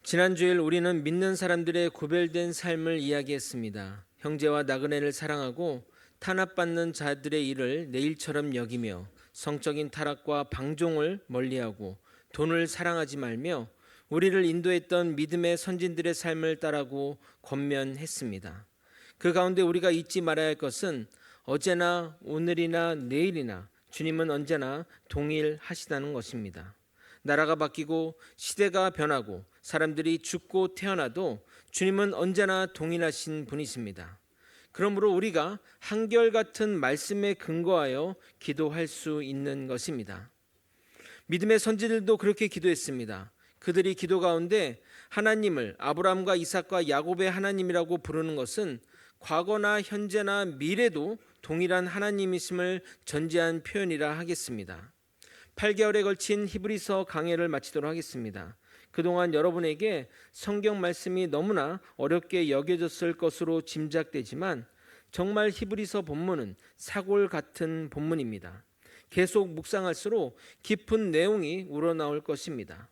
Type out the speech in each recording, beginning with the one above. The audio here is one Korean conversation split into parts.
지난 주일 우리는 믿는 사람들의 구별된 삶을 이야기했습니다. 형제와 나그네를 사랑하고 탄압받는 자들의 일을 내 일처럼 여기며 성적인 타락과 방종을 멀리하고 돈을 사랑하지 말며 우리를 인도했던 믿음의 선진들의 삶을 따라고 권면했습니다. 그 가운데 우리가 잊지 말아야 할 것은 어제나 오늘이나 내일이나 주님은 언제나 동일하시다는 것입니다. 나라가 바뀌고 시대가 변하고 사람들이 죽고 태어나도 주님은 언제나 동일하신 분이십니다. 그러므로 우리가 한결같은 말씀에 근거하여 기도할 수 있는 것입니다. 믿음의 선지들도 그렇게 기도했습니다. 그들이 기도 가운데 하나님을 아브라함과 이삭과 야곱의 하나님이라고 부르는 것은 과거나 현재나 미래도 동일한 하나님이심을 전제한 표현이라 하겠습니다. 8개월에 걸친 히브리서 강해를 마치도록 하겠습니다. 그동안 여러분에게 성경 말씀이 너무나 어렵게 여겨졌을 것으로 짐작되지만 정말 히브리서 본문은 사골 같은 본문입니다. 계속 묵상할수록 깊은 내용이 우러나올 것입니다.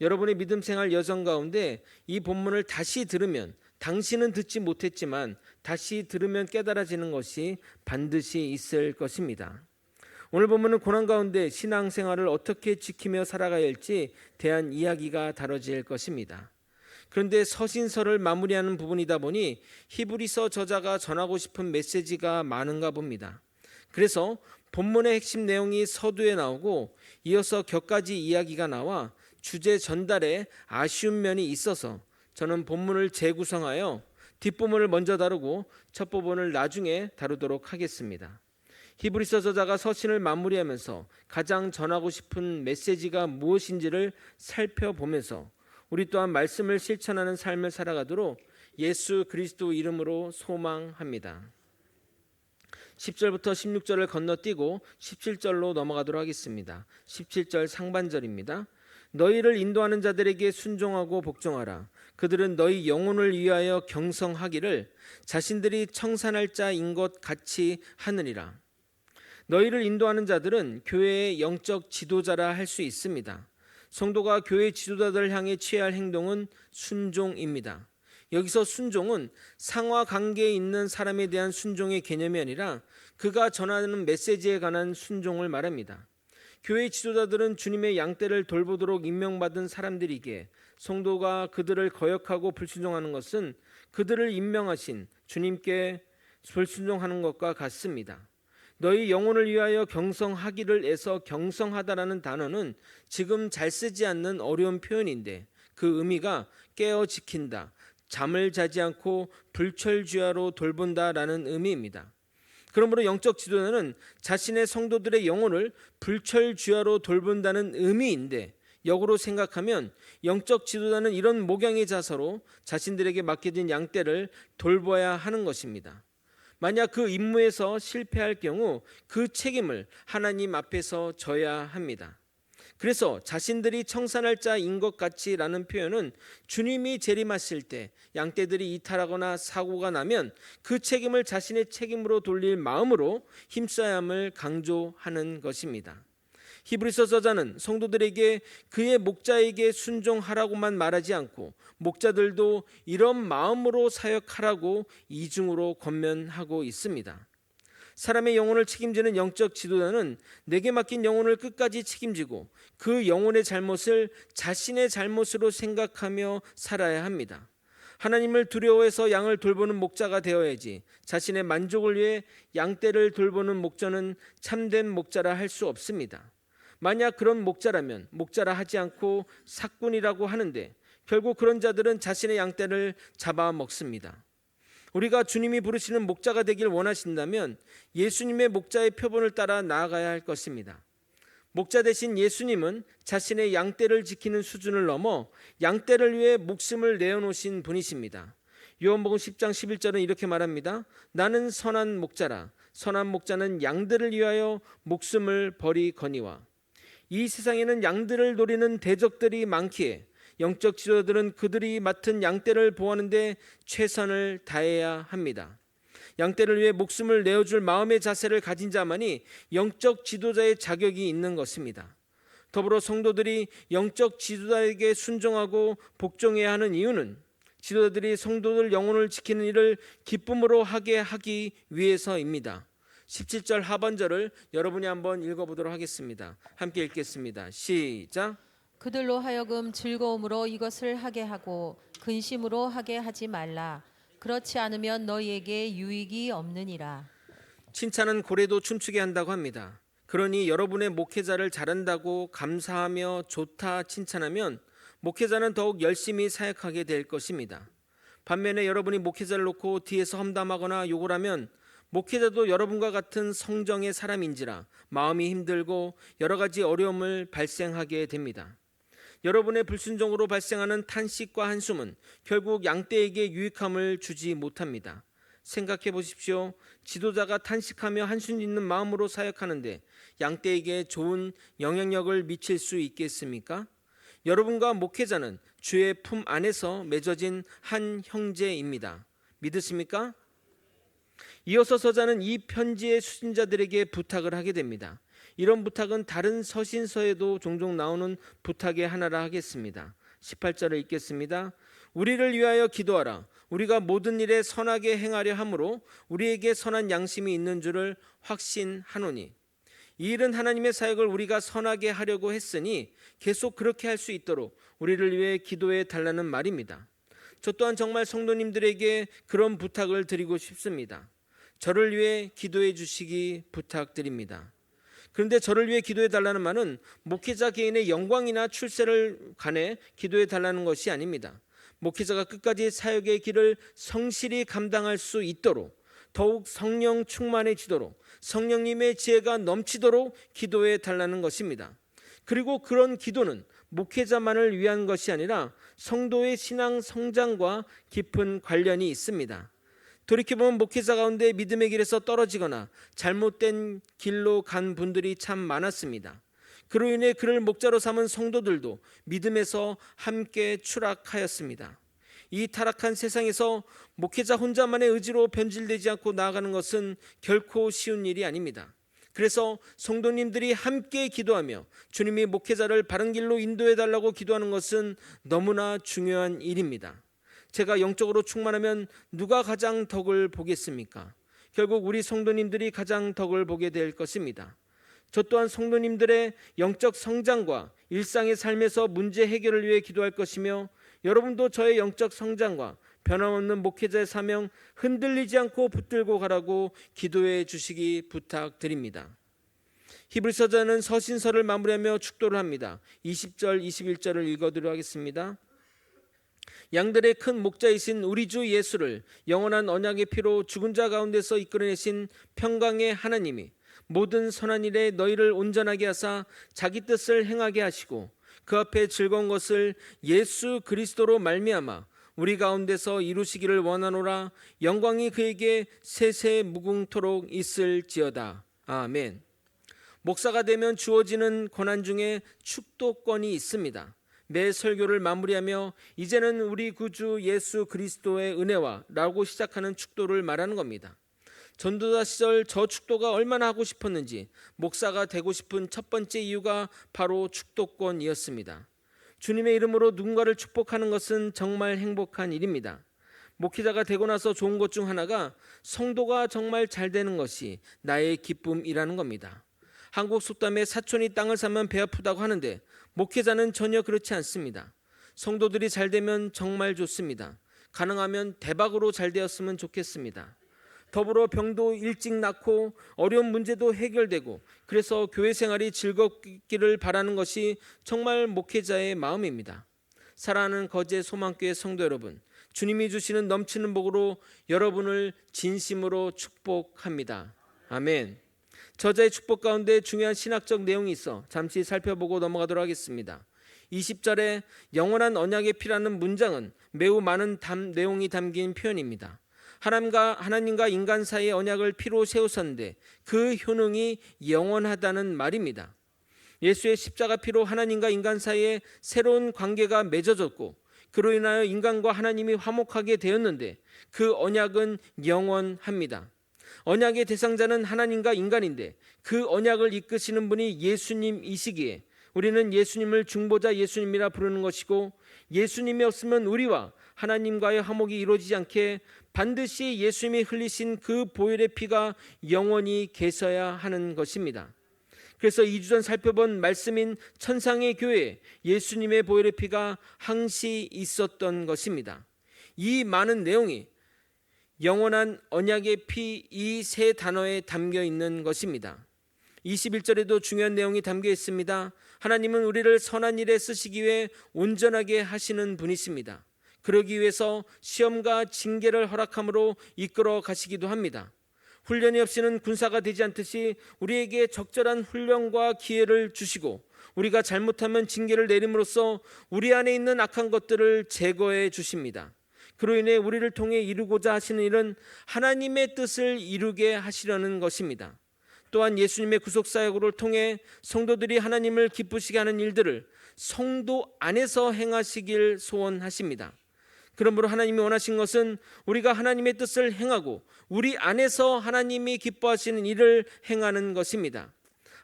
여러분의 믿음 생활 여정 가운데 이 본문을 다시 들으면 당신은 듣지 못했지만 다시 들으면 깨달아지는 것이 반드시 있을 것입니다. 오늘 본문은 고난 가운데 신앙생활을 어떻게 지키며 살아가야 할지 대한 이야기가 다뤄질 것입니다. 그런데 서신서를 마무리하는 부분이다 보니 히브리서 저자가 전하고 싶은 메시지가 많은가 봅니다. 그래서 본문의 핵심 내용이 서두에 나오고 이어서 격가지 이야기가 나와 주제 전달에 아쉬운 면이 있어서 저는 본문을 재구성하여 뒷부분을 먼저 다루고 첫 부분을 나중에 다루도록 하겠습니다. 히브리서 저자가 서신을 마무리하면서 가장 전하고 싶은 메시지가 무엇인지를 살펴보면서 우리 또한 말씀을 실천하는 삶을 살아가도록 예수 그리스도 이름으로 소망합니다. 10절부터 16절을 건너뛰고 17절로 넘어가도록 하겠습니다. 17절 상반절입니다. 너희를 인도하는 자들에게 순종하고 복종하라. 그들은 너희 영혼을 위하여 경성하기를 자신들이 청산할 자인 것 같이 하느니라. 너희를 인도하는 자들은 교회의 영적 지도자라 할 수 있습니다. 성도가 교회 지도자들을 향해 취해야 할 행동은 순종입니다. 여기서 순종은 상하 관계에 있는 사람에 대한 순종의 개념이 아니라 그가 전하는 메시지에 관한 순종을 말합니다. 교회 지도자들은 주님의 양떼를 돌보도록 임명받은 사람들이기에 성도가 그들을 거역하고 불순종하는 것은 그들을 임명하신 주님께 불순종하는 것과 같습니다. 너희 영혼을 위하여 경성하기를 애서 경성하다라는 단어는 지금 잘 쓰지 않는 어려운 표현인데 그 의미가 깨어 지킨다, 잠을 자지 않고 불철주야로 돌본다라는 의미입니다. 그러므로 영적 지도자는 자신의 성도들의 영혼을 불철주야로 돌본다는 의미인데 역으로 생각하면 영적 지도자는 이런 목양의 자세로 자신들에게 맡겨진 양떼를 돌봐야 하는 것입니다. 만약 그 임무에서 실패할 경우 그 책임을 하나님 앞에서 져야 합니다. 그래서 자신들이 청산할 자인 것 같이라는 표현은 주님이 재림하실 때 양떼들이 이탈하거나 사고가 나면 그 책임을 자신의 책임으로 돌릴 마음으로 힘써야 함을 강조하는 것입니다. 히브리서 저자는 성도들에게 그의 목자에게 순종하라고만 말하지 않고 목자들도 이런 마음으로 사역하라고 이중으로 권면하고 있습니다. 사람의 영혼을 책임지는 영적 지도자는 내게 맡긴 영혼을 끝까지 책임지고 그 영혼의 잘못을 자신의 잘못으로 생각하며 살아야 합니다. 하나님을 두려워해서 양을 돌보는 목자가 되어야지 자신의 만족을 위해 양떼를 돌보는 목자는 참된 목자라 할 수 없습니다. 만약 그런 목자라면 목자라 하지 않고 삭군이라고 하는데 결국 그런 자들은 자신의 양떼를 잡아먹습니다. 우리가 주님이 부르시는 목자가 되길 원하신다면 예수님의 목자의 표본을 따라 나아가야 할 것입니다. 목자 대신 예수님은 자신의 양떼를 지키는 수준을 넘어 양떼를 위해 목숨을 내어놓으신 분이십니다. 요한복음 10장 11절은 이렇게 말합니다. 나는 선한 목자라. 선한 목자는 양들을 위하여 목숨을 버리거니와. 이 세상에는 양들을 노리는 대적들이 많기에 영적 지도자들은 그들이 맡은 양떼를 보호하는 데 최선을 다해야 합니다. 양떼를 위해 목숨을 내어줄 마음의 자세를 가진 자만이 영적 지도자의 자격이 있는 것입니다. 더불어 성도들이 영적 지도자에게 순종하고 복종해야 하는 이유는 지도자들이 성도들 영혼을 지키는 일을 기쁨으로 하게 하기 위해서입니다. 17절 하반절을 여러분이 한번 읽어보도록 하겠습니다. 함께 읽겠습니다. 시작. 그들로 하여금 즐거움으로 이것을 하게 하고 근심으로 하게 하지 말라. 그렇지 않으면 너희에게 유익이 없느니라. 칭찬은 고래도 춤추게 한다고 합니다. 그러니 여러분의 목회자를 잘한다고 감사하며 좋다 칭찬하면 목회자는 더욱 열심히 사역하게 될 것입니다. 반면에 여러분이 목회자를 놓고 뒤에서 험담하거나 욕을 하면 목회자도 여러분과 같은 성정의 사람인지라 마음이 힘들고 여러 가지 어려움을 발생하게 됩니다. 여러분의 불순종으로 발생하는 탄식과 한숨은 결국 양떼에게 유익함을 주지 못합니다. 생각해 보십시오. 지도자가 탄식하며 한숨 짓는 마음으로 사역하는데 양떼에게 좋은 영향력을 미칠 수 있겠습니까? 여러분과 목회자는 주의 품 안에서 맺어진 한 형제입니다. 믿으십니까? 이어서 서자는 이 편지의 수신자들에게 부탁을 하게 됩니다. 이런 부탁은 다른 서신서에도 종종 나오는 부탁의 하나라 하겠습니다. 18절을 읽겠습니다. 우리를 위하여 기도하라. 우리가 모든 일에 선하게 행하려 함으로 우리에게 선한 양심이 있는 줄을 확신하노니. 이 일은 하나님의 사역을 우리가 선하게 하려고 했으니 계속 그렇게 할 수 있도록 우리를 위해 기도해 달라는 말입니다. 저 또한 정말 성도님들에게 그런 부탁을 드리고 싶습니다. 저를 위해 기도해 주시기 부탁드립니다. 그런데 저를 위해 기도해 달라는 말은 목회자 개인의 영광이나 출세를 관해 기도해 달라는 것이 아닙니다. 목회자가 끝까지 사역의 길을 성실히 감당할 수 있도록 더욱 성령 충만해지도록 성령님의 지혜가 넘치도록 기도해 달라는 것입니다. 그리고 그런 기도는 목회자만을 위한 것이 아니라 성도의 신앙 성장과 깊은 관련이 있습니다. 돌이켜보면 목회자 가운데 믿음의 길에서 떨어지거나 잘못된 길로 간 분들이 참 많았습니다. 그로 인해 그를 목자로 삼은 성도들도 믿음에서 함께 추락하였습니다. 이 타락한 세상에서 목회자 혼자만의 의지로 변질되지 않고 나아가는 것은 결코 쉬운 일이 아닙니다. 그래서 성도님들이 함께 기도하며 주님이 목회자를 바른 길로 인도해 달라고 기도하는 것은 너무나 중요한 일입니다. 제가 영적으로 충만하면 누가 가장 덕을 보겠습니까? 결국 우리 성도님들이 가장 덕을 보게 될 것입니다. 저 또한 성도님들의 영적 성장과 일상의 삶에서 문제 해결을 위해 기도할 것이며 여러분도 저의 영적 성장과 변함없는 목회자의 사명 흔들리지 않고 붙들고 가라고 기도해 주시기 부탁드립니다. 히브리서자는 서신서를 마무리하며 축도를 합니다. 20절 21절을 읽어드리도록 하겠습니다. 양들의 큰 목자이신 우리 주 예수를 영원한 언약의 피로 죽은 자 가운데서 이끌어내신 평강의 하나님이 모든 선한 일에 너희를 온전하게 하사 자기 뜻을 행하게 하시고 그 앞에 즐거운 것을 예수 그리스도로 말미암아 우리 가운데서 이루시기를 원하노라. 영광이 그에게 세세 무궁토록 있을지어다. 아멘. 목사가 되면 주어지는 권한 중에 축도권이 있습니다. 매 설교를 마무리하며 이제는 우리 구주 예수 그리스도의 은혜와 라고 시작하는 축도를 말하는 겁니다. 전도자 시절 저 축도가 얼마나 하고 싶었는지 목사가 되고 싶은 첫 번째 이유가 바로 축도권이었습니다. 주님의 이름으로 누군가를 축복하는 것은 정말 행복한 일입니다. 목회자가 되고 나서 좋은 것 중 하나가 성도가 정말 잘 되는 것이 나의 기쁨이라는 겁니다. 한국 속담에 사촌이 땅을 사면 배 아프다고 하는데 목회자는 전혀 그렇지 않습니다. 성도들이 잘 되면 정말 좋습니다. 가능하면 대박으로 잘 되었으면 좋겠습니다. 더불어 병도 일찍 낫고 어려운 문제도 해결되고 그래서 교회 생활이 즐겁기를 바라는 것이 정말 목회자의 마음입니다. 사랑하는 거제 소망교회 성도 여러분, 주님이 주시는 넘치는 복으로 여러분을 진심으로 축복합니다. 아멘. 저자의 축복 가운데 중요한 신학적 내용이 있어 잠시 살펴보고 넘어가도록 하겠습니다. 20절에 영원한 언약의 피라는 문장은 매우 많은 내용이 담긴 표현입니다. 하나님과 인간 사이의 언약을 피로 세우셨는데 그 효능이 영원하다는 말입니다. 예수의 십자가 피로 하나님과 인간 사이에 새로운 관계가 맺어졌고 그로 인하여 인간과 하나님이 화목하게 되었는데 그 언약은 영원합니다. 언약의 대상자는 하나님과 인간인데 그 언약을 이끄시는 분이 예수님이시기에 우리는 예수님을 중보자 예수님이라 부르는 것이고, 예수님이 없으면 우리와 하나님과의 화목이 이루어지지 않게 반드시 예수님이 흘리신 그 보혈의 피가 영원히 계셔야 하는 것입니다. 그래서 2주 전 살펴본 말씀인 천상의 교회에 예수님의 보혈의 피가 항시 있었던 것입니다. 이 많은 내용이 영원한 언약의 피, 이 세 단어에 담겨 있는 것입니다. 21절에도 중요한 내용이 담겨 있습니다. 하나님은 우리를 선한 일에 쓰시기 위해 온전하게 하시는 분이십니다. 그러기 위해서 시험과 징계를 허락함으로 이끌어 가시기도 합니다. 훈련이 없이는 군사가 되지 않듯이 우리에게 적절한 훈련과 기회를 주시고, 우리가 잘못하면 징계를 내림으로써 우리 안에 있는 악한 것들을 제거해 주십니다. 그로 인해 우리를 통해 이루고자 하시는 일은 하나님의 뜻을 이루게 하시려는 것입니다. 또한 예수님의 구속사역을 통해 성도들이 하나님을 기쁘시게 하는 일들을 성도 안에서 행하시길 소원하십니다. 그러므로 하나님이 원하신 것은 우리가 하나님의 뜻을 행하고 우리 안에서 하나님이 기뻐하시는 일을 행하는 것입니다.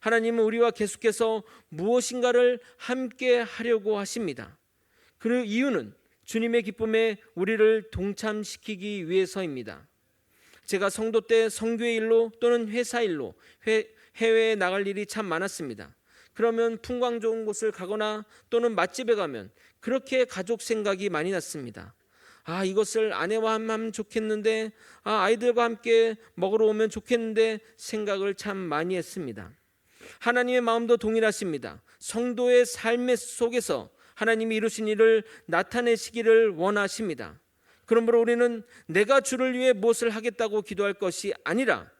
하나님은 우리와 계속해서 무엇인가를 함께 하려고 하십니다. 그 이유는 주님의 기쁨에 우리를 동참시키기 위해서입니다. 제가 성도 때 선교의 일로 또는 회사 일로 해외에 나갈 일이 참 많았습니다. 그러면 풍광 좋은 곳을 가거나 또는 맛집에 가면 그렇게 가족 생각이 많이 났습니다. 이것을 아내와 하면 좋겠는데, 아이들과 함께 먹으러 오면 좋겠는데 생각을 참 많이 했습니다. 하나님의 마음도 동일하십니다. 성도의 삶의 속에서 하나님이 이루신 일을 나타내시기를 원하십니다. 그러므로 우리는 내가 주를 위해 무엇을 하겠다고 기도할 것이 아니라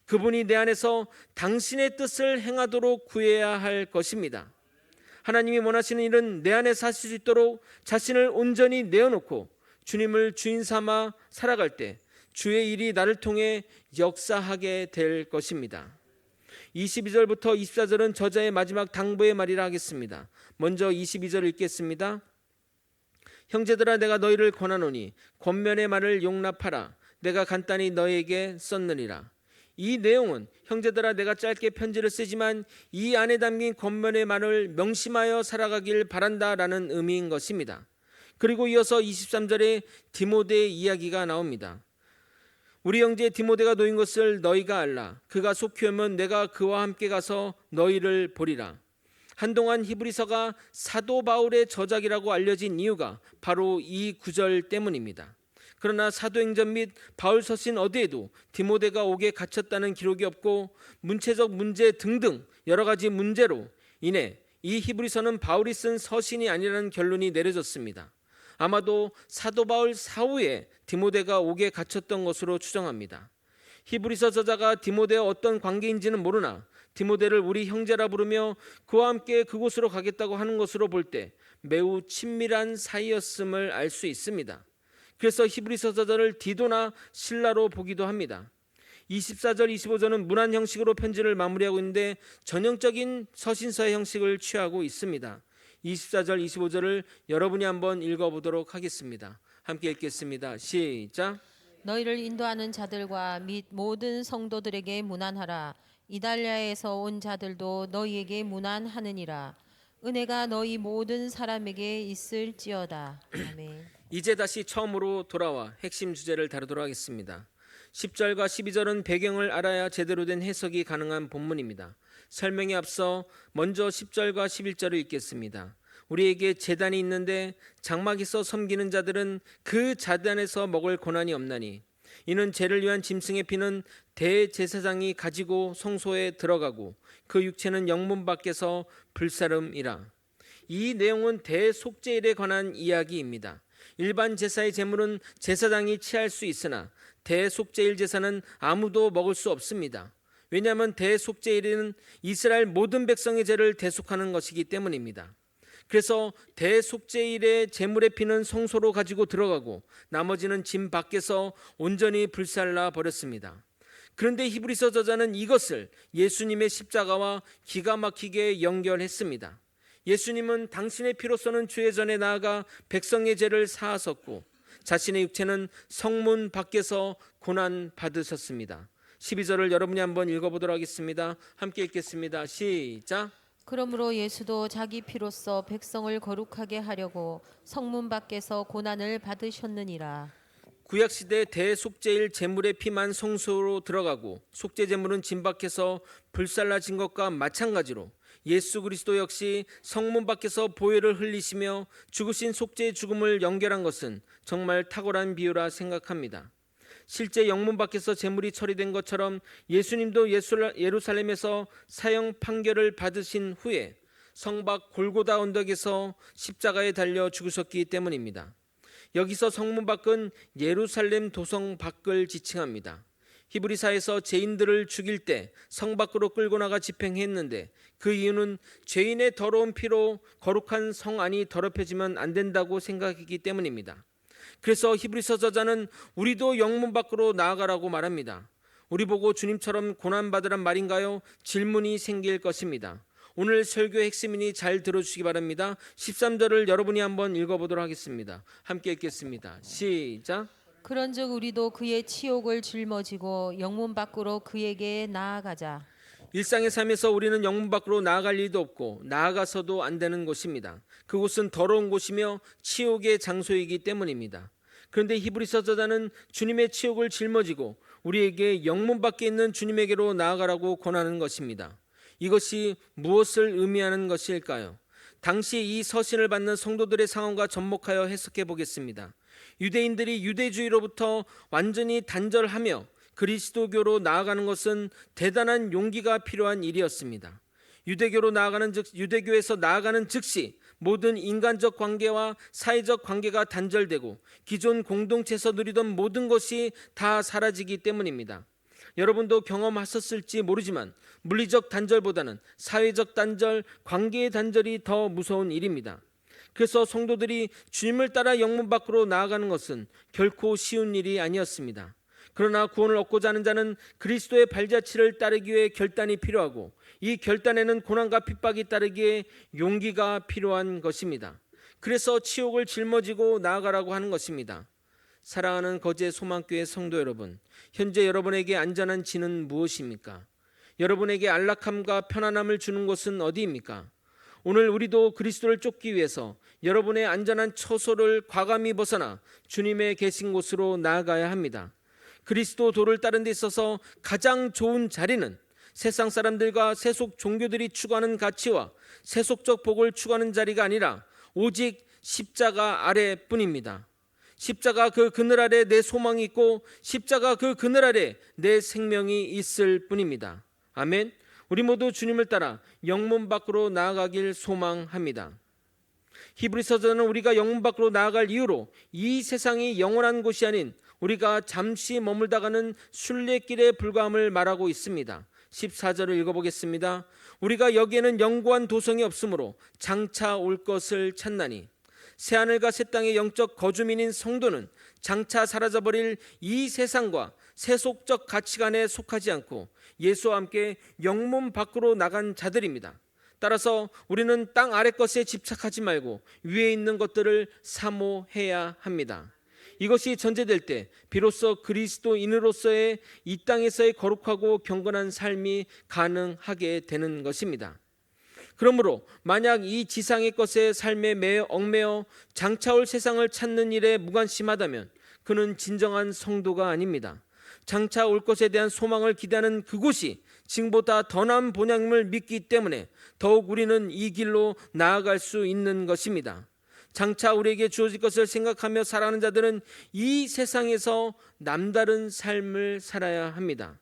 그분이 내 안에서 당신의 뜻을 행하도록 구해야 할 것입니다. 하나님이 원하시는 일은 내 안에 사실 수 있도록 자신을 온전히 내어놓고 주님을 주인 삼아 살아갈 때 주의 일이 나를 통해 역사하게 될 것입니다. 22절부터 24절은 저자의 마지막 당부의 말이라 하겠습니다. 먼저 22절 읽겠습니다. 형제들아, 내가 너희를 권하노니 권면의 말을 용납하라. 내가 간단히 너희에게 썼느니라. 이 내용은 형제들아, 내가 짧게 편지를 쓰지만 이 안에 담긴 권면의 말을 명심하여 살아가길 바란다라는 의미인 것입니다. 그리고 이어서 23절에 디모데의 이야기가 나옵니다. 우리 형제 디모데가 놓인 것을 너희가 알라. 그가 속히 오면 내가 그와 함께 가서 너희를 보리라. 한동안 히브리서가 사도 바울의 저작이라고 알려진 이유가 바로 이 구절 때문입니다. 그러나 사도행전 및 바울 서신 어디에도 디모데가 옥에 갇혔다는 기록이 없고, 문체적 문제 등등 여러 가지 문제로 인해 이 히브리서는 바울이 쓴 서신이 아니라는 결론이 내려졌습니다. 아마도 사도 바울 사후에 디모데가 옥에 갇혔던 것으로 추정합니다. 히브리서 저자가 디모데와 어떤 관계인지는 모르나 디모데를 우리 형제라 부르며 그와 함께 그곳으로 가겠다고 하는 것으로 볼 때 매우 친밀한 사이였음을 알 수 있습니다. 그래서 히브리서 저자를 디도나 실라로 보기도 합니다. 24절 25절은 문안 형식으로 편지를 마무리하고 있는데 전형적인 서신서의 형식을 취하고 있습니다. 24절 25절을 여러분이 한번 읽어보도록 하겠습니다. 함께 읽겠습니다. 시작. 너희를 인도하는 자들과 및 모든 성도들에게 문안하라. 이달리아에서 온 자들도 너희에게 문안하느니라. 은혜가 너희 모든 사람에게 있을지어다. 아멘. 이제 다시 처음으로 돌아와 핵심 주제를 다루도록 하겠습니다. 10절과 12절은 배경을 알아야 제대로 된 해석이 가능한 본문입니다. 설명에 앞서 먼저 10절과 11절을 읽겠습니다. 우리에게 제단이 있는데 장막에서 섬기는 자들은 그 제단에서 먹을 고난이 없나니, 이는 죄를 위한 짐승의 피는 대제사장이 가지고 성소에 들어가고 그 육체는 영문 밖에서 불사름이라. 이 내용은 대속죄일에 관한 이야기입니다. 일반 제사의 제물은 제사장이 취할 수 있으나 대속죄일 제사는 아무도 먹을 수 없습니다. 왜냐하면 대속죄일은 이스라엘 모든 백성의 죄를 대속하는 것이기 때문입니다. 그래서 대속죄일의 제물의 피는 성소로 가지고 들어가고 나머지는 짐 밖에서 온전히 불살라 버렸습니다. 그런데 히브리서 저자는 이것을 예수님의 십자가와 기가 막히게 연결했습니다. 예수님은 당신의 피로서는 죄의 전에 나아가 백성의 죄를 사하셨고 자신의 육체는 성문 밖에서 고난 받으셨습니다. 12절을 여러분이 한번 읽어보도록 하겠습니다. 함께 읽겠습니다. 시작. 그러므로 예수도 자기 피로써 백성을 거룩하게 하려고 성문 밖에서 고난을 받으셨느니라. 구약 시대 대속죄일 제물의 피만 성소로 들어가고 속죄 제물은 진 밖에서 불살라진 것과 마찬가지로 예수 그리스도 역시 성문 밖에서 보혈을 흘리시며 죽으신 속죄의 죽음을 연결한 것은 정말 탁월한 비유라 생각합니다. 실제 영문 밖에서 제물이 처리된 것처럼 예수님도 예루살렘에서 사형 판결을 받으신 후에 성밖 골고다 언덕에서 십자가에 달려 죽으셨기 때문입니다. 여기서 성문 밖은 예루살렘 도성 밖을 지칭합니다. 히브리사에서 죄인들을 죽일 때 성 밖으로 끌고 나가 집행했는데 그 이유는 죄인의 더러운 피로 거룩한 성 안이 더럽혀지면 안 된다고 생각했기 때문입니다. 그래서 히브리서 저자는 우리도 영문 밖으로 나아가라고 말합니다. 우리 보고 주님처럼 고난받으란 말인가요? 질문이 생길 것입니다. 오늘 설교의 핵심이니 잘 들어주시기 바랍니다. 13절을 여러분이 한번 읽어보도록 하겠습니다. 함께 읽겠습니다. 시작. 그런즉 우리도 그의 치욕을 짊어지고 영문 밖으로 그에게 나아가자. 일상의 삶에서 우리는 영문 밖으로 나아갈 일도 없고 나아가서도 안 되는 곳입니다. 그곳은 더러운 곳이며 치욕의 장소이기 때문입니다. 그런데 히브리서 저자는 주님의 치욕을 짊어지고 우리에게 영문 밖에 있는 주님에게로 나아가라고 권하는 것입니다. 이것이 무엇을 의미하는 것일까요? 당시 이 서신을 받는 성도들의 상황과 접목하여 해석해 보겠습니다. 유대인들이 유대주의로부터 완전히 단절하며 그리스도교로 나아가는 것은 대단한 용기가 필요한 일이었습니다. 유대교에서 나아가는 즉시 모든 인간적 관계와 사회적 관계가 단절되고 기존 공동체에서 누리던 모든 것이 다 사라지기 때문입니다. 여러분도 경험하셨을지 모르지만 물리적 단절보다는 사회적 단절, 관계의 단절이 더 무서운 일입니다. 그래서 성도들이 주님을 따라 영문 밖으로 나아가는 것은 결코 쉬운 일이 아니었습니다. 그러나 구원을 얻고자 하는 자는 그리스도의 발자취를 따르기 위해 결단이 필요하고 이 결단에는 고난과 핍박이 따르기에 용기가 필요한 것입니다. 그래서 치욕을 짊어지고 나아가라고 하는 것입니다. 사랑하는 거제 소망교회 성도 여러분, 현재 여러분에게 안전한 지는 무엇입니까? 여러분에게 안락함과 편안함을 주는 곳은 어디입니까? 오늘 우리도 그리스도를 쫓기 위해서 여러분의 안전한 처소를 과감히 벗어나 주님의 계신 곳으로 나아가야 합니다. 그리스도 도를 따른 데 있어서 가장 좋은 자리는 세상 사람들과 세속 종교들이 추구하는 가치와 세속적 복을 추구하는 자리가 아니라 오직 십자가 아래뿐입니다. 십자가 그 그늘 아래 내 소망이 있고 십자가 그 그늘 아래 내 생명이 있을 뿐입니다. 아멘. 우리 모두 주님을 따라 영문 밖으로 나아가길 소망합니다. 히브리서저는 우리가 영문 밖으로 나아갈 이유로 이 세상이 영원한 곳이 아닌 우리가 잠시 머물다가는 순례길에 불과함을 말하고 있습니다. 14절을 읽어보겠습니다. 우리가 여기에는 영구한 도성이 없으므로 장차 올 것을 찾나니 새하늘과 새 땅의 영적 거주민인 성도는 장차 사라져버릴 이 세상과 세속적 가치관에 속하지 않고 예수와 함께 영문 밖으로 나간 자들입니다. 따라서 우리는 땅 아래 것에 집착하지 말고 위에 있는 것들을 사모해야 합니다. 이것이 전제될 때 비로소 그리스도인으로서의 이 땅에서의 거룩하고 경건한 삶이 가능하게 되는 것입니다. 그러므로 만약 이 지상의 것에 삶에 매여 얽매여 장차 올 세상을 찾는 일에 무관심하다면 그는 진정한 성도가 아닙니다. 장차 올 것에 대한 소망을 기대하는 그곳이 지금보다 더 나은 본향임을 믿기 때문에 더욱 우리는 이 길로 나아갈 수 있는 것입니다. 장차 우리에게 주어질 것을 생각하며 살아가는 자들은 이 세상에서 남다른 삶을 살아야 합니다.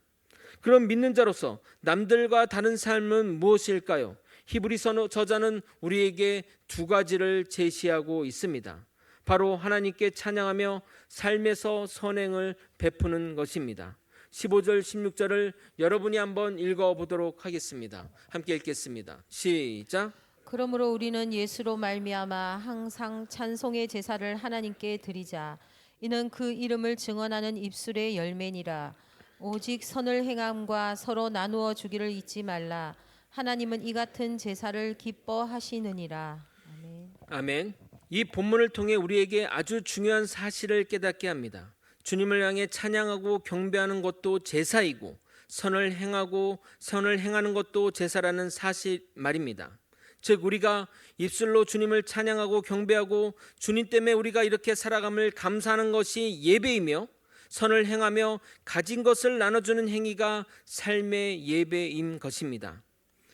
그럼 믿는 자로서 남들과 다른 삶은 무엇일까요? 히브리서 저자는 우리에게 두 가지를 제시하고 있습니다. 바로 하나님께 찬양하며 삶에서 선행을 베푸는 것입니다. 15절 16절을 여러분이 한번 읽어보도록 하겠습니다. 함께 읽겠습니다. 시작. 그러므로 우리는 예수로 말미암아 항상 찬송의 제사를 하나님께 드리자. 이는 그 이름을 증언하는 입술의 열매니라. 오직 선을 행함과 서로 나누어 주기를 잊지 말라. 하나님은 이 같은 제사를 기뻐하시느니라. 아멘. 아멘. 이 본문을 통해 우리에게 아주 중요한 사실을 깨닫게 합니다. 주님을 향해 찬양하고 경배하는 것도 제사이고 선을 행하고 선을 행하는 것도 제사라는 사실 말입니다. 즉 우리가 입술로 주님을 찬양하고 경배하고 주님 때문에 우리가 이렇게 살아감을 감사하는 것이 예배이며, 선을 행하며 가진 것을 나눠주는 행위가 삶의 예배인 것입니다.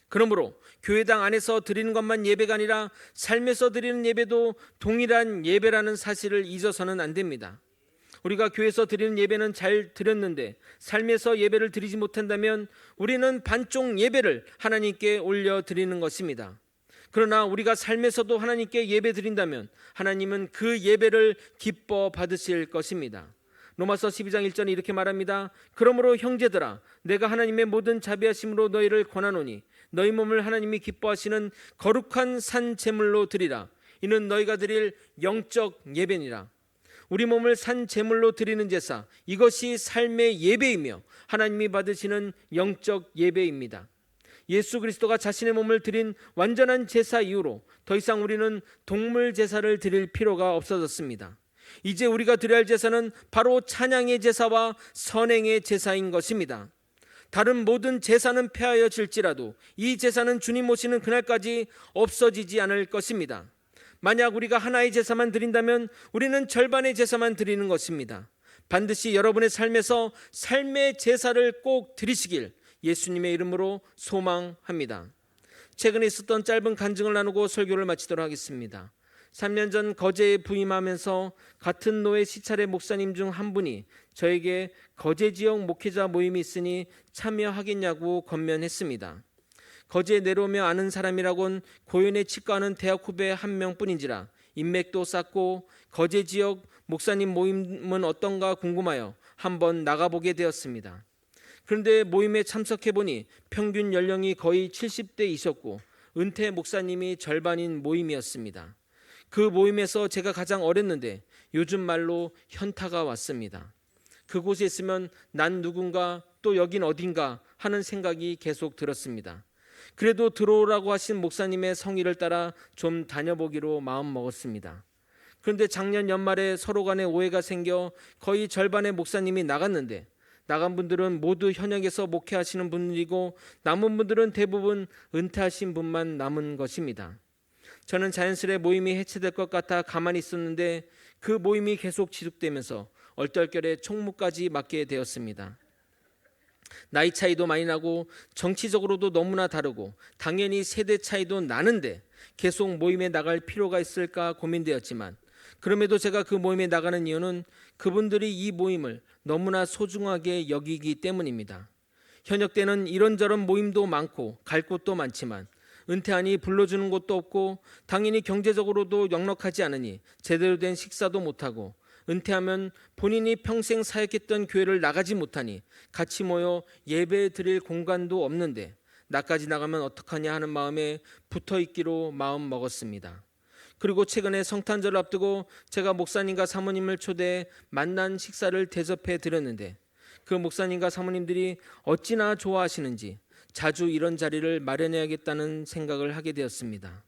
그러므로 교회당 안에서 드리는 것만 예배가 아니라 삶에서 드리는 예배도 동일한 예배라는 사실을 잊어서는 안 됩니다. 우리가 교회에서 드리는 예배는 잘 드렸는데 삶에서 예배를 드리지 못한다면 우리는 반쪽 예배를 하나님께 올려드리는 것입니다. 그러나 우리가 삶에서도 하나님께 예배 드린다면 하나님은 그 예배를 기뻐 받으실 것입니다. 로마서 12장 1절에 이렇게 말합니다. 그러므로 형제들아, 내가 하나님의 모든 자비하심으로 너희를 권하노니 너희 몸을 하나님이 기뻐하시는 거룩한 산 제물로 드리라. 이는 너희가 드릴 영적 예배니라. 우리 몸을 산 제물로 드리는 제사, 이것이 삶의 예배이며 하나님이 받으시는 영적 예배입니다. 예수 그리스도가 자신의 몸을 드린 완전한 제사 이후로 더 이상 우리는 동물 제사를 드릴 필요가 없어졌습니다. 이제 우리가 드려야 할 제사는 바로 찬양의 제사와 선행의 제사인 것입니다. 다른 모든 제사는 폐하여질지라도 이 제사는 주님 오시는 그날까지 없어지지 않을 것입니다. 만약 우리가 하나의 제사만 드린다면 우리는 절반의 제사만 드리는 것입니다. 반드시 여러분의 삶에서 삶의 제사를 꼭 드리시길 예수님의 이름으로 소망합니다. 최근에 있었던 짧은 간증을 나누고 설교를 마치도록 하겠습니다. 3년 전 거제에 부임하면서 같은 노회 시찰의 목사님 중 한 분이 저에게 거제 지역 목회자 모임이 있으니 참여하겠냐고 건면했습니다. 거제에 내려오며 아는 사람이라곤 고연의 치과하는 대학 후배 한 명뿐인지라 인맥도 쌓고 거제 지역 목사님 모임은 어떤가 궁금하여 한번 나가보게 되었습니다. 그런데 모임에 참석해보니 평균 연령이 거의 70대이셨고 은퇴 목사님이 절반인 모임이었습니다. 그 모임에서 제가 가장 어렸는데 요즘 말로 현타가 왔습니다. 그곳에 있으면 난 누군가, 또 여긴 어딘가 하는 생각이 계속 들었습니다. 그래도 들어오라고 하신 목사님의 성의를 따라 좀 다녀보기로 마음먹었습니다. 그런데 작년 연말에 서로 간에 오해가 생겨 거의 절반의 목사님이 나갔는데 나간 분들은 모두 현역에서 목회하시는 분들이고 남은 분들은 대부분 은퇴하신 분만 남은 것입니다. 저는 자연스레 모임이 해체될 것 같아 가만히 있었는데 그 모임이 계속 지속되면서 얼떨결에 총무까지 맡게 되었습니다. 나이 차이도 많이 나고 정치적으로도 너무나 다르고 당연히 세대 차이도 나는데 계속 모임에 나갈 필요가 있을까 고민되었지만 그럼에도 제가 그 모임에 나가는 이유는 그분들이 이 모임을 너무나 소중하게 여기기 때문입니다. 현역 때는 이런저런 모임도 많고 갈 곳도 많지만 은퇴하니 불러주는 곳도 없고 당연히 경제적으로도 넉넉하지 않으니 제대로 된 식사도 못하고 은퇴하면 본인이 평생 사역했던 교회를 나가지 못하니 같이 모여 예배 드릴 공간도 없는데 나까지 나가면 어떡하냐 하는 마음에 붙어있기로 마음 먹었습니다. 그리고 최근에 성탄절을 앞두고 제가 목사님과 사모님을 초대해 만난 식사를 대접해 드렸는데 그 목사님과 사모님들이 어찌나 좋아하시는지 자주 이런 자리를 마련해야겠다는 생각을 하게 되었습니다.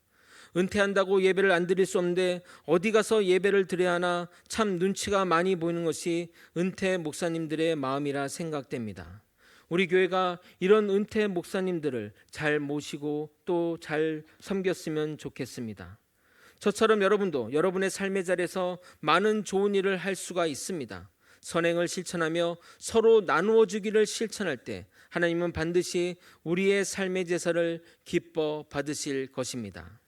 은퇴한다고 예배를 안 드릴 수 없는데 어디 가서 예배를 드려야 하나 참 눈치가 많이 보이는 것이 은퇴 목사님들의 마음이라 생각됩니다. 우리 교회가 이런 은퇴 목사님들을 잘 모시고 또 잘 섬겼으면 좋겠습니다. 저처럼 여러분도 여러분의 삶의 자리에서 많은 좋은 일을 할 수가 있습니다. 선행을 실천하며 서로 나누어 주기를 실천할 때 하나님은 반드시 우리의 삶의 제사를 기뻐 받으실 것입니다.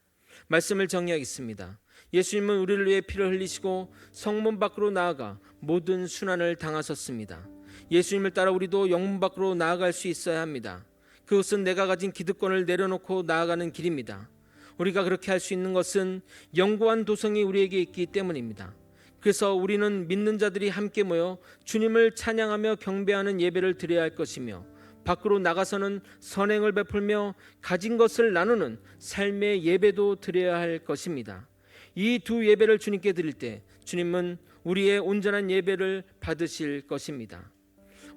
말씀을 정리하겠습니다. 예수님은 우리를 위해 피를 흘리시고 성문 밖으로 나아가 모든 순환을 당하셨습니다. 예수님을 따라 우리도 영문 밖으로 나아갈 수 있어야 합니다. 그것은 내가 가진 기득권을 내려놓고 나아가는 길입니다. 우리가 그렇게 할 수 있는 것은 영고한 도성이 우리에게 있기 때문입니다. 그래서 우리는 믿는 자들이 함께 모여 주님을 찬양하며 경배하는 예배를 드려야 할 것이며 밖으로 나가서는 선행을 베풀며 가진 것을 나누는 삶의 예배도 드려야 할 것입니다. 이 두 예배를 주님께 드릴 때 주님은 우리의 온전한 예배를 받으실 것입니다.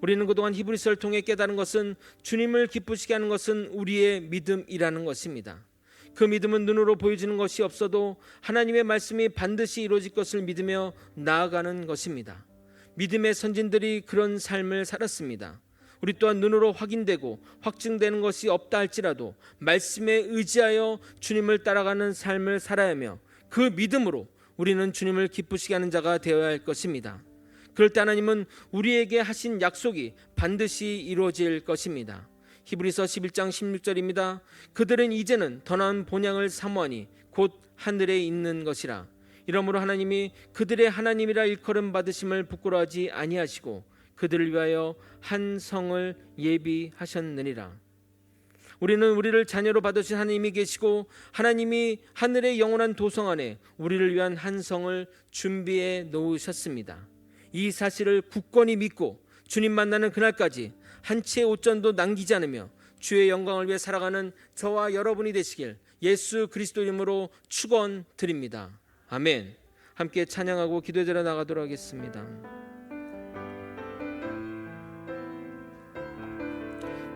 우리는 그동안 히브리서를 통해 깨달은 것은 주님을 기쁘시게 하는 것은 우리의 믿음이라는 것입니다. 그 믿음은 눈으로 보여지는 것이 없어도 하나님의 말씀이 반드시 이루어질 것을 믿으며 나아가는 것입니다. 믿음의 선진들이 그런 삶을 살았습니다. 우리 또한 눈으로 확인되고 확증되는 것이 없다 할지라도 말씀에 의지하여 주님을 따라가는 삶을 살아야 하며 그 믿음으로 우리는 주님을 기쁘시게 하는 자가 되어야 할 것입니다. 그럴 때 하나님은 우리에게 하신 약속이 반드시 이루어질 것입니다. 히브리서 11장 16절입니다. 그들은 이제는 더 나은 본향을 사모하니 곧 하늘에 있는 것이라. 이러므로 하나님이 그들의 하나님이라 일컬음 받으심을 부끄러워하지 아니하시고 그들을 위하여 한 성을 예비하셨느니라. 우리는 우리를 자녀로 받으신 하나님이 계시고 하나님이 하늘의 영원한 도성 안에 우리를 위한 한 성을 준비해 놓으셨습니다. 이 사실을 굳건히 믿고 주님 만나는 그날까지 한 채의 옷전도 남기지 않으며 주의 영광을 위해 살아가는 저와 여러분이 되시길 예수 그리스도 이름으로 축원드립니다. 아멘. 함께 찬양하고 기도에 들어 나가도록 하겠습니다.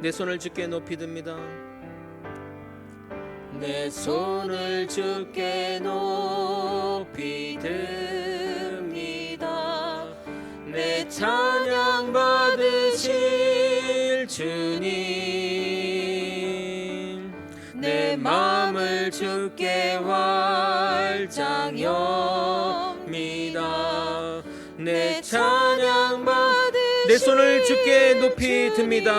내 손을 주께 높이 듭니다. 내 손을 주께 높이 듭니다. 내 찬양 받으실 주님, 내 마음을 주께 활짝 엽니다. 내 찬양 내 손을 주께 높이 듭니다.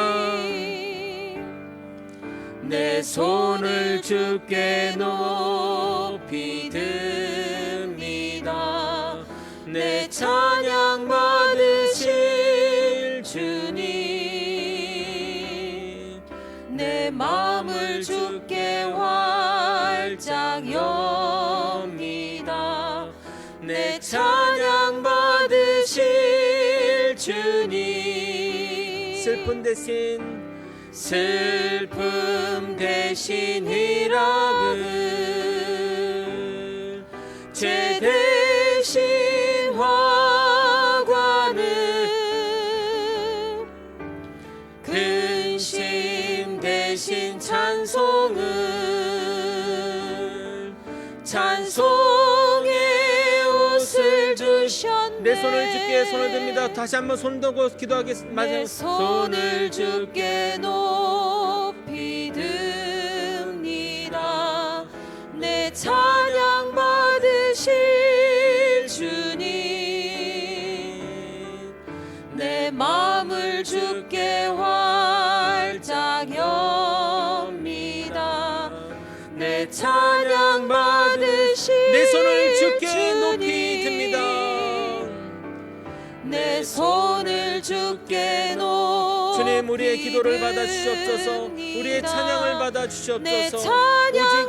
내 손을 주께 높이 듭니다. 내 찬양 받으실 주님, 내 마음을 주께 활짝 엽니다. 내 찬양 받으실 주님, 슬픔 대신 희락을, 죄 대신 화관을, 근심 대신 찬송의 옷을 주셨네. 내 손을 주께 손을 듭니다. 다시 한번 손 들고 기도하겠습니다. 내 손을 주께 높이 듭니다. 내 찬양 받으실 주님, 내 마음을 주께 활짝 엽니다. 내 찬양 받으실 내 손을 주께 높이 듭니다. 내 손을 주께 높이 주님, 우리의 기도를 받아 주시옵소서. 우리의 찬양을 받아 주시옵소서. 오직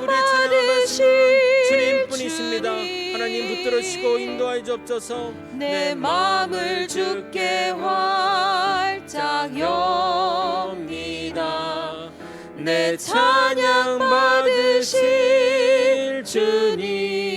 우리의 찬양을 받으시는 주님뿐이십니다. 하나님 붙들어 주시고 인도하여 주옵소서. 내 마음을 주께 활짝 엽니다. 내 찬양 받으실 주님.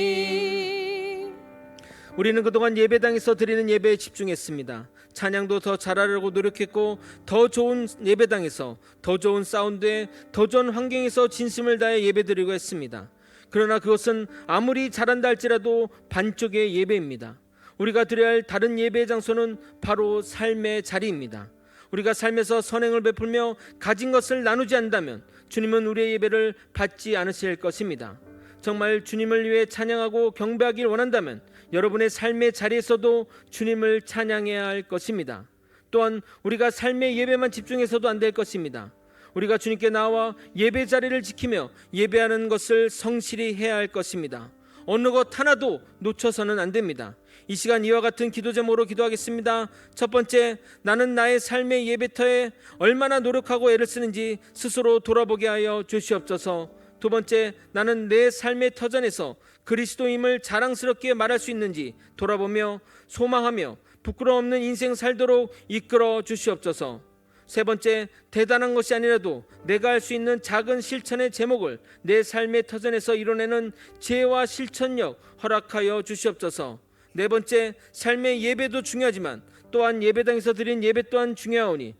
우리는 그동안 예배당에서 드리는 예배에 집중했습니다. 찬양도 더 잘하려고 노력했고, 더 좋은 예배당에서, 더 좋은 사운드에, 더 좋은 환경에서 진심을 다해 예배드리고 했습니다. 그러나 그것은 아무리 잘한다 할지라도 반쪽의 예배입니다. 우리가 드려야 할 다른 예배의 장소는 바로 삶의 자리입니다. 우리가 삶에서 선행을 베풀며 가진 것을 나누지 않는다면 주님은 우리의 예배를 받지 않으실 것입니다. 정말 주님을 위해 찬양하고 경배하길 원한다면 여러분의 삶의 자리에서도 주님을 찬양해야 할 것입니다. 또한 우리가 삶의 예배만 집중해서도 안 될 것입니다. 우리가 주님께 나와 예배 자리를 지키며 예배하는 것을 성실히 해야 할 것입니다. 어느 것 하나도 놓쳐서는 안 됩니다. 이 시간 이와 같은 기도 제목으로 기도하겠습니다. 첫 번째, 나는 나의 삶의 예배터에 얼마나 노력하고 애를 쓰는지 스스로 돌아보게 하여 주시옵소서. 두 번째, 나는 내 삶의 터전에서 그리스도임을 자랑스럽게 말할 수 있는지 돌아보며 소망하며 부끄러움 없는 인생 살도록 이끌어 주시옵소서. 세 번째, 대단한 것이 아니라도 내가 할 수 있는 작은 실천의 제목을 내 삶의 터전에서 이뤄내는 지혜와 실천력 허락하여 주시옵소서. 네 번째, 삶의 예배도 중요하지만 또한 예배당에서 드린 예배 또한 중요하오니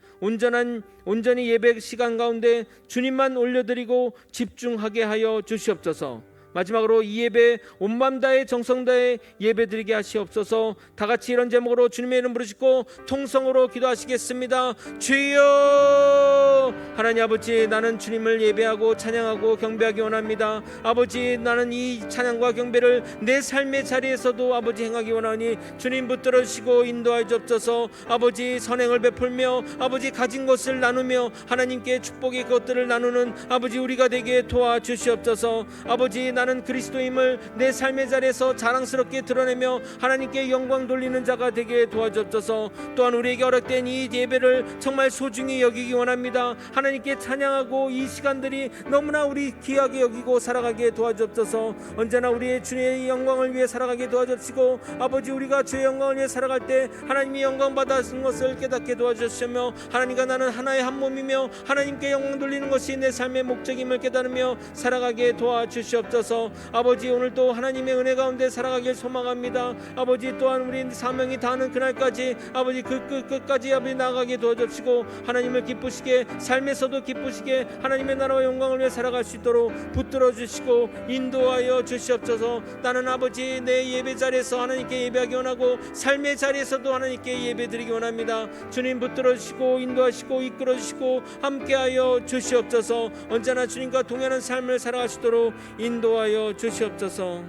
온전히 예배 시간 가운데 주님만 올려드리고 집중하게 하여 주시옵소서. 마지막으로 이 예배 온마음 다해 정성 다해 예배드리게 하시옵소서. 다 같이 이런 제목으로 주님의 이름 부르시고 통성으로 기도하시겠습니다. 주여, 하나님 아버지, 나는 주님을 예배하고 찬양하고 경배하기 원합니다. 아버지, 나는 이 찬양과 경배를 내 삶의 자리에서도 아버지 행하기 원하니 주님 붙들어 주시고 인도하여 주옵소서. 아버지, 선행을 베풀며 아버지 가진 것을 나누며 하나님께 축복의 것들을 나누는 아버지 우리가 되게 도와주시옵소서. 아버지, 나는 그리스도임을 내 삶의 자리에서 자랑스럽게 드러내며 하나님께 영광 돌리는 자가 되게 도와주옵소서. 또한 우리에게 허락된 이 예배를 정말 소중히 여기기 원합니다. 하나님께 찬양하고 이 시간들이 너무나 우리 귀하게 여기고 살아가게 도와주옵소서. 언제나 우리의 주의 영광을 위해 살아가게 도와주시고 아버지, 우리가 주의 영광을 위해 살아갈 때 하나님이 영광 받으신 것을 깨닫게 도와주시며 하나님과 나는 하나의 한 몸이며 하나님께 영광 돌리는 것이 내 삶의 목적임을 깨달으며 살아가게 도와주시옵소서. 아버지, 오늘도 하나님의 은혜 가운데 살아가길 소망합니다. 아버지, 또한 우리 사명이 다하는 그날까지 아버지 그 끝까지 아버지 나아가게 도와주시고 하나님을 기쁘시게, 삶에서도 기쁘시게 하나님의 나라와 영광을 위해 살아갈 수 있도록 붙들어 주시고 인도하여 주시옵소서. 나는 아버지 내 예배 자리에서 하나님께 예배하기 원하고 삶의 자리에서도 하나님께 예배드리기 원합니다. 주님 붙들어 주시고 인도하시고 이끌어 주시고 함께하여 주시옵소서. 언제나 주님과 동행하는 삶을 살아갈 수 있도록 인도하여 주시옵소서.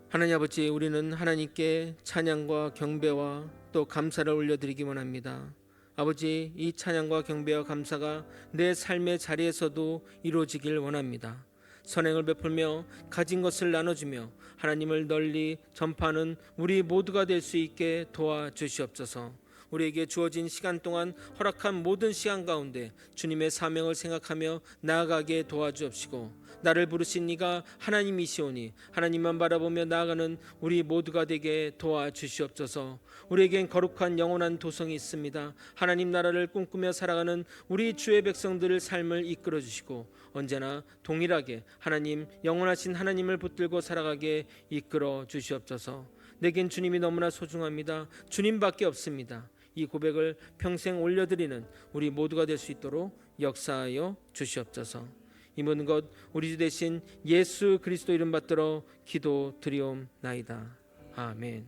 하나님 아버지, 우리는 하나님께 찬양과 경배와 또 감사를 올려드리기 원합니다. 아버지, 이 찬양과 경배와 감사가 내 삶의 자리에서도 이루어지길 원합니다. 선행을 베풀며 가진 것을 나눠주며 하나님을 널리 전파하는 우리 모두가 될 수 있게 도와주시옵소서. 우리에게 주어진 시간 동안 허락한 모든 시간 가운데 주님의 사명을 생각하며 나아가게 도와주옵시고 나를 부르신 이가 하나님이시오니 하나님만 바라보며 나아가는 우리 모두가 되게 도와주시옵소서. 우리에겐 거룩한 영원한 도성이 있습니다. 하나님 나라를 꿈꾸며 살아가는 우리 주의 백성들의 삶을 이끌어 주시고 언제나 동일하게 하나님, 영원하신 하나님을 붙들고 살아가게 이끌어 주시옵소서. 내겐 주님이 너무나 소중합니다. 주님밖에 없습니다. 이 고백을 평생 올려드리는 우리 모두가 될 수 있도록 역사하여 주시옵소서. 이 모든 것 우리 주 되신 예수 그리스도 이름 받들어 기도드리옵나이다. 아멘.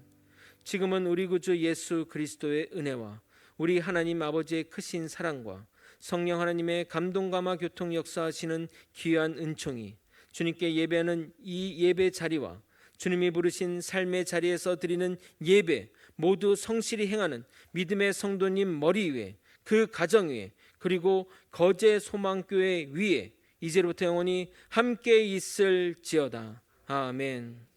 지금은 우리 구주 예수 그리스도의 은혜와 우리 하나님 아버지의 크신 사랑과 성령 하나님의 감동감화 교통 역사하시는 귀한 은총이 주님께 예배하는 이 예배 자리와 주님이 부르신 삶의 자리에서 드리는 예배 모두 성실히 행하는 믿음의 성도님 머리 위에, 그 가정 위에, 그리고 거제 소망교회 위에 이제로부터 영원히 함께 있을지어다. 아멘.